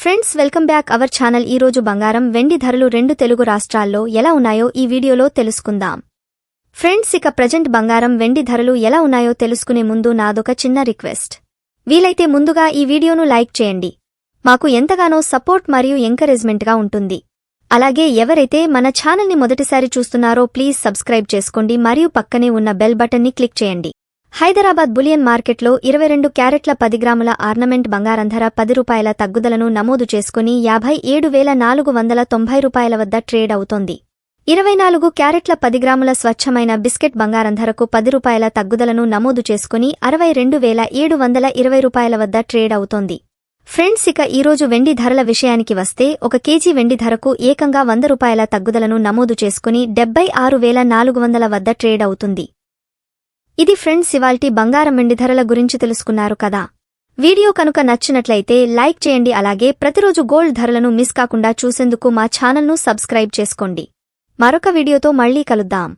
Friends welcome back our channel. ఈ రోజు బంగారం వెండి ధరలు రెండు తెలుగు రాష్ట్రాల్లో ఎలా ఉన్నాయో ఈ వీడియోలో తెలుసుకుందాం. ఫ్రెండ్స్ ఇక ప్రజెంట్ బంగారం వెండి ధరలు ఎలా ఉన్నాయో తెలుసుకునే ముందు నాదొక చిన్న రిక్వెస్ట్. వీలైతే ముందుగా ఈ వీడియోను లైక్ చేయండి. మాకు ఎంతగానో సపోర్ట్ మరియు ఎంకరేజ్మెంట్గా ఉంటుంది. అలాగే ఎవరైతే మన ఛానల్ని మొదటిసారి చూస్తున్నారో ప్లీజ్ సబ్స్క్రైబ్ చేసుకోండి మరియు పక్కనే ఉన్న బెల్ బటన్ని క్లిక్ చేయండి. హైదరాబాద్ బులియన్ మార్కెట్లో 22 క్యారెట్ల 10 గ్రాముల ఆర్నమెంట్ బంగారం ధర ₹10 తగ్గుదలను నమోదు చేసుకుని ₹57,490 వద్ద ట్రేడ్ అవుతోంది. 24 క్యారెట్ల 10 గ్రాముల స్వచ్ఛమైన బిస్కెట్ బంగారం ధరకు ₹10 తగ్గుదలను నమోదు చేసుకుని ₹62,720 వద్ద ట్రేడ్ అవుతోంది. ఫ్రెండ్స్ ఇక ఈరోజు వెండి ధరల విషయానికి వస్తే 1 కేజీ వెండి ధరకు ఏకంగా ₹100 తగ్గుదలను నమోదు చేసుకుని $76,400 వద్ద ట్రేడ్ అవుతుంది. ఇది ఫ్రెండ్స్ ఇవాల్టి బంగారం వెండి ధరల గురించి తెలుసుకున్నారు కదా. వీడియో కనుక నచ్చినట్లయితే లైక్ చేయండి. అలాగే ప్రతిరోజు గోల్డ్ ధరలను మిస్ కాకుండా చూసేందుకు మా ఛానల్ను సబ్స్క్రైబ్ చేసుకోండి. మరొక వీడియోతో మళ్ళీ కలుద్దాం.